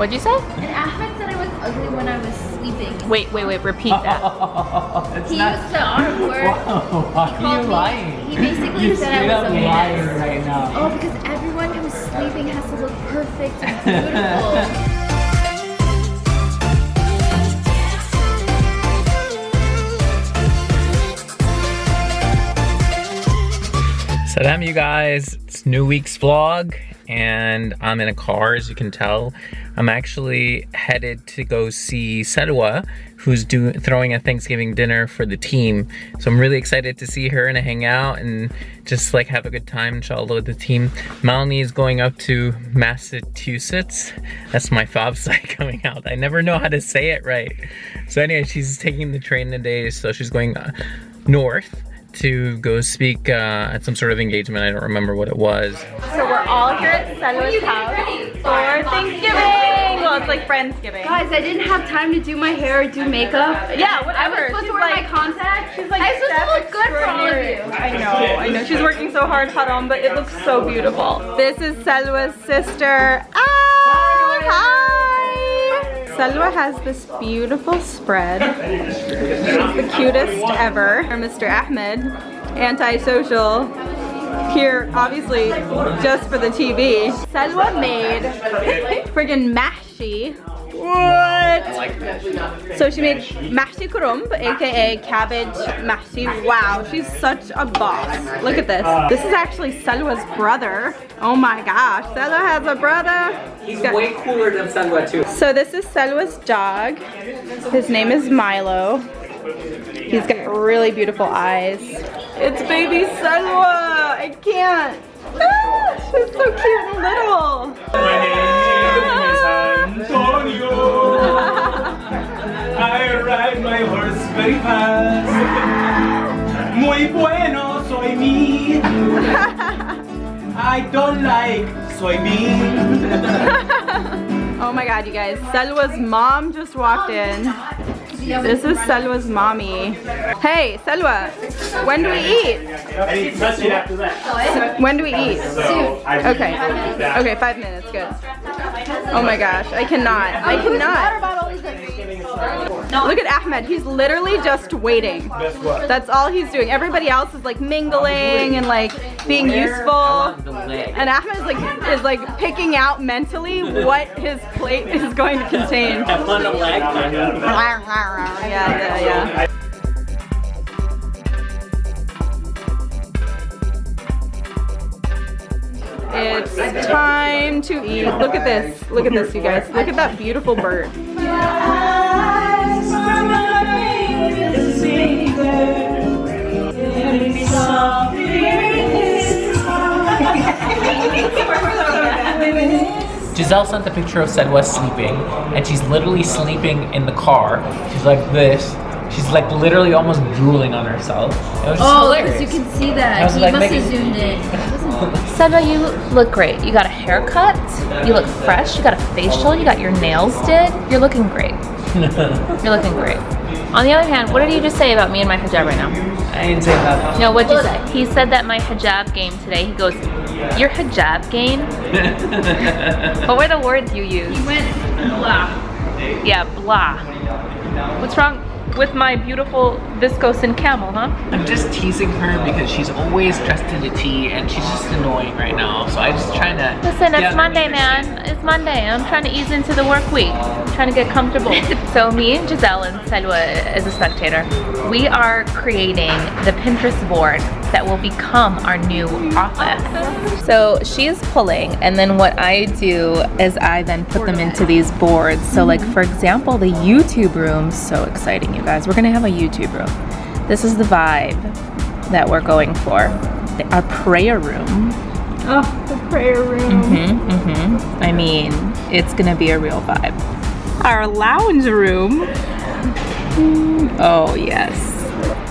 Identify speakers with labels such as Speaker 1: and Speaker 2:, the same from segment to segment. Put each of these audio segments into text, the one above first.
Speaker 1: What'd you say?
Speaker 2: And Ahmed said I was ugly when I was sleeping.
Speaker 1: Wait, repeat that.
Speaker 2: He used the R word.
Speaker 3: Why are you lying?
Speaker 2: He basically
Speaker 3: You're
Speaker 2: said I
Speaker 3: straight
Speaker 2: was
Speaker 3: up
Speaker 2: a
Speaker 3: lying
Speaker 2: mess.
Speaker 3: right now.
Speaker 2: Oh, because everyone who's sleeping has to look perfect and beautiful.
Speaker 3: Salam, you guys. It's new week's vlog, and I'm in a car, as you can tell. I'm actually headed to go see Salwa, who's throwing a Thanksgiving dinner for the team. So I'm really excited to see her and hang out and just like have a good time, inshallah, with the team. Melanie is going up to Massachusetts. That's my fob side coming out. I never know how to say it right. So anyway, she's taking the train today, so she's going north to go speak at some sort of engagement. I don't remember what it was.
Speaker 1: So we're all here at Salwa's house for Thanksgiving. Well, it's like Friendsgiving.
Speaker 2: Guys, I didn't have time to do my hair or do makeup.
Speaker 1: Yeah, whatever.
Speaker 2: I was supposed to wear my contacts.
Speaker 1: She's like,
Speaker 2: I'm supposed to look good for all of you.
Speaker 1: I know. She's working so hard, Haram, but it looks so beautiful. This is Salwa's sister. Hi! Salwa has this beautiful spread. She's the cutest ever. Mr. Ahmed, antisocial. Here, obviously, just for the TV. Salwa made friggin' mahshi. What? So she made mahshi kurumb, aka cabbage mahshi. Wow, she's such a boss. Look at this. This is actually Salwa's brother. Oh my gosh, Salwa has a brother.
Speaker 3: He's way cooler than Salwa too.
Speaker 1: So this is Salwa's dog. His name is Milo. He's got really beautiful eyes. It's baby Salwa. I can't. Ah, she's so cute and little.
Speaker 4: My name is Antonio. I ride my horse very fast. Muy bueno soy I don't like soybean.
Speaker 1: Oh my god, you guys. Salwa's mom just walked in. This is Salwa's mommy. Hey, Salwa, when do we eat?
Speaker 4: I need to touch it after that.
Speaker 1: When do we eat?
Speaker 4: So,
Speaker 1: Okay. Okay, 5 minutes, good. Oh my gosh, I cannot. I cannot. Look at Ahmed, he's literally just waiting. That's all he's doing. Everybody else is like mingling and like being useful. And Ahmed is like picking out mentally what his plate is going to contain. Yeah. It's time to eat. Look at this. Look at this, you guys. Look at that beautiful bird.
Speaker 3: Giselle sent a picture of Salwa sleeping, and she's literally sleeping in the car. She's like this. She's like literally almost drooling on herself. It was just hilarious.
Speaker 2: You can see that.
Speaker 3: Was
Speaker 2: He
Speaker 3: like
Speaker 2: must have
Speaker 3: making-
Speaker 2: zoomed in.
Speaker 1: Salwa, you look great. You got a haircut. You look fresh. You got a facial. You got your nails did. You're looking great. You're looking great. On the other hand, what did you just say about me and my hijab right now?
Speaker 3: I didn't say that.
Speaker 1: No, what'd you say? He said that my hijab game today, he goes, your hijab game? What were the words you used?
Speaker 2: He went blah.
Speaker 1: Yeah, blah. What's wrong with my beautiful viscose and camel, huh?
Speaker 3: I'm just teasing her because she's always dressed in a tee and she's just annoying right now. So I'm just trying to.
Speaker 1: Listen,
Speaker 3: get
Speaker 1: it's Monday, man. It's Monday. I'm trying to ease into the work week. I'm trying to get comfortable. So me and Gizelle and Salwa as a spectator, we are creating the Pinterest board that will become our new office. So she's pulling, and then what I do is I then put them into these boards. So like for example, the YouTube room, so exciting, you guys. We're gonna have a YouTube room. This is the vibe that we're going for. Our prayer room. Oh, the prayer room. I mean, it's gonna be a real vibe. Our lounge room. Oh yes.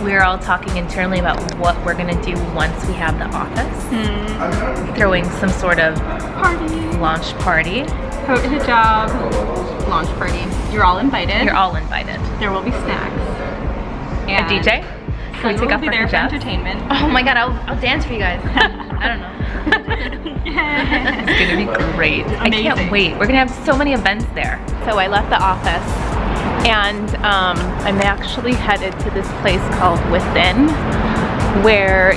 Speaker 1: We're all talking internally about what we're gonna do once we have the office. Throwing some sort of launch party. Haute Hijab launch party. You're all invited. You're all invited. There will be snacks. And a DJ? Can we take off our hijab? Entertainment. Oh my god, I'll dance for you guys.
Speaker 2: I don't know.
Speaker 1: It's gonna be great. I can't wait. We're gonna have so many events there. So I left the office and I'm actually headed to this place called Within, where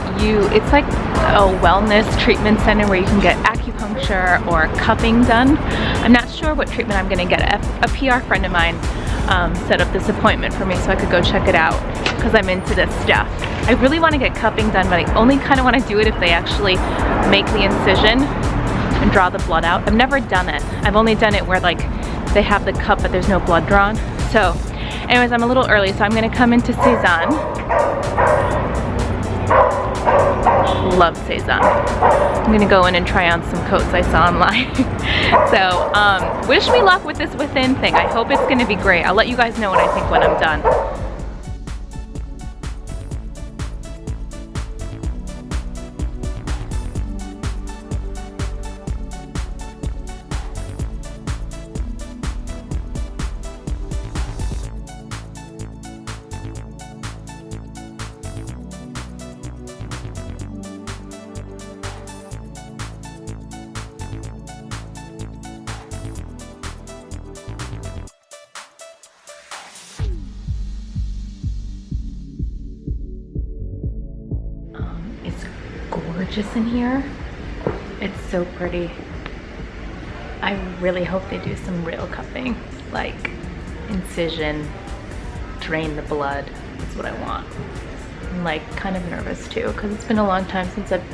Speaker 1: it's like a wellness treatment center where you can get acupuncture or cupping done. I'm not sure what treatment I'm gonna get. A PR friend of mine set up this appointment for me so I could go check it out because I'm into this stuff. I really want to get cupping done, but I only kind of want to do it if they actually make the incision and draw the blood out. I've never done it. I've only done it where like they have the cup but there's no blood drawn. So anyways, I'm a little early, so I'm gonna come into Cezanne. Love Cezanne. I'm gonna go in and try on some coats I saw online. So wish me luck with this Within thing. I hope it's gonna be great. I'll let you guys know what I think when I'm done. It's gorgeous in here. It's so pretty. I really hope they do some real cupping, like incision, drain the blood. That's what I want. I'm like kind of nervous too because it's been a long time since I've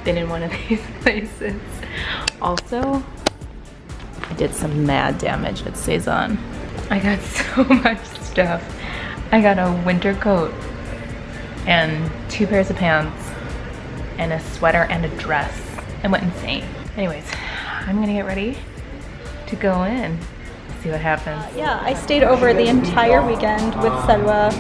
Speaker 1: been in one of these places. Also, I did some mad damage at Cezanne. I got so much stuff. I got a winter coat and 2 pairs of pants and a sweater and a dress. I went insane. Anyways, I'm gonna get ready to go in, see what happens.
Speaker 5: Yeah, I stayed over the entire weekend with Salwa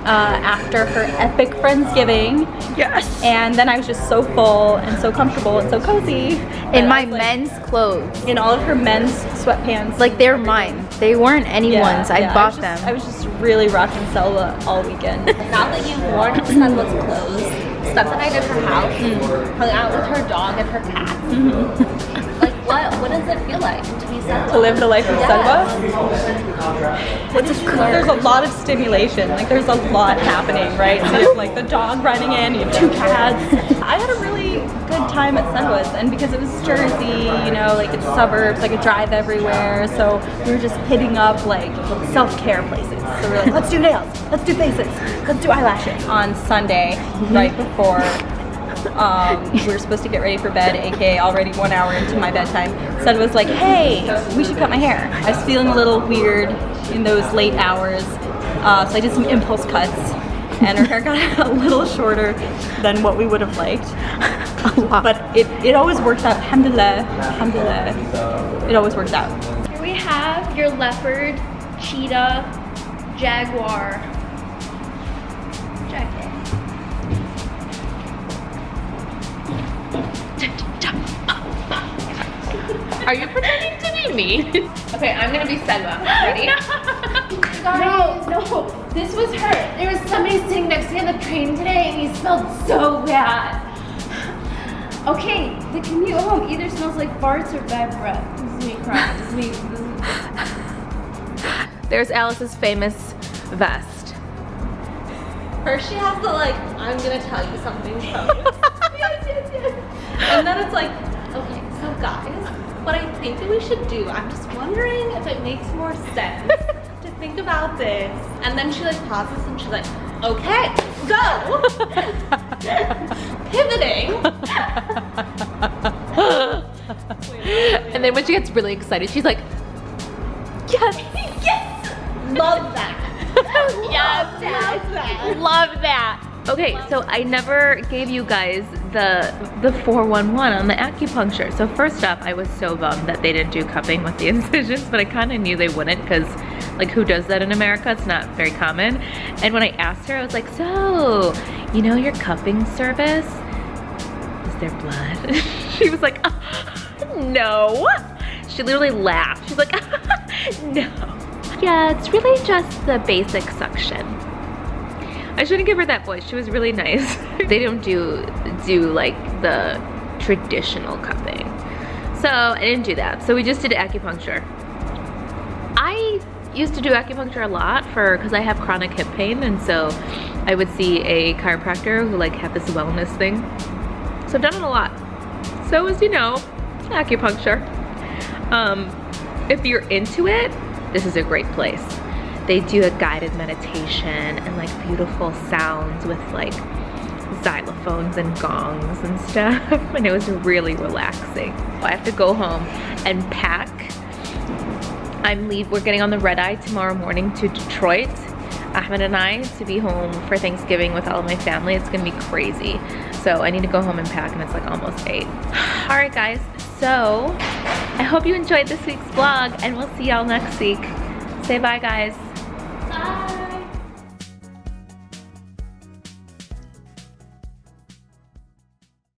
Speaker 5: after her epic Friendsgiving.
Speaker 1: Yes!
Speaker 5: And then I was just so full and so comfortable and so cozy.
Speaker 2: In my men's clothes.
Speaker 5: In all of her men's sweatpants.
Speaker 2: Like they're mine. They weren't anyone's. I bought them.
Speaker 5: I was just really rocking Salwa all weekend.
Speaker 6: Now that you've worn Salwa's clothes, spent the night at her house, hung out with her dog and her cat, like what does it feel like to be Salwa?
Speaker 5: To live the life of Salwa? There's a lot of stimulation. Like there's a lot happening, right? So you have like the dog running in, you have 2 cats. I had a really good time at Salwa's, and because it was Jersey, you know, like it's suburbs, I could drive everywhere. So we were just hitting up like self-care places. So we're like, let's do nails, let's do faces, let's do eyelashes. On Sunday, right before we were supposed to get ready for bed, aka already 1 hour into my bedtime, Sun was like, hey, we should cut my hair. I was feeling a little weird in those late hours, so I did some impulse cuts, and her hair got a little shorter than what we would have liked. But it always works out. Alhamdulillah, alhamdulillah. It always works out.
Speaker 2: Here we have your leopard, cheetah, jaguar jacket.
Speaker 1: Are you pretending to be me? Okay, I'm gonna be Salwa. Ready?
Speaker 2: No, this was her. There was somebody sitting next to me on the train today and he smelled so bad. Okay, the commute home either smells like farts or bad breath. This is me crying.
Speaker 1: There's Alice's famous vest.
Speaker 6: First she has the like, I'm gonna tell you something pose. And then it's like, okay, so guys, what I think that we should do, I'm just wondering if it makes more sense to think about this. And then she like pauses and she's like, okay, go! Pivoting.
Speaker 1: And then when she gets really excited, she's like, yes!
Speaker 6: Yes! Love that.
Speaker 1: Yes!
Speaker 6: Love that.
Speaker 1: Love that! Okay, so I never gave you guys the 411 on the acupuncture. So first off, I was so bummed that they didn't do cupping with the incisions, but I kind of knew they wouldn't because like who does that in America? It's not very common. And when I asked her, I was like, so, you know your cupping service? Is there blood? She was like, no. She literally laughed. She's like, no. Yeah, it's really just the basic suction. I shouldn't give her that voice. She was really nice. They don't do like the traditional cupping. So I didn't do that. So we just did acupuncture. I used to do acupuncture a lot because I have chronic hip pain, and so I would see a chiropractor who like had this wellness thing. So I've done it a lot. So as you know, acupuncture. If you're into it, this is a great place. They do a guided meditation and like beautiful sounds with like xylophones and gongs and stuff, and it was really relaxing. I have to go home and pack. We're getting on the red eye tomorrow morning to Detroit, Ahmed and I, to be home for Thanksgiving with all of my family. It's gonna be crazy. So I need to go home and pack, and it's like almost 8. All right guys, so I hope you enjoyed this week's vlog, and we'll see y'all next week. Say bye guys.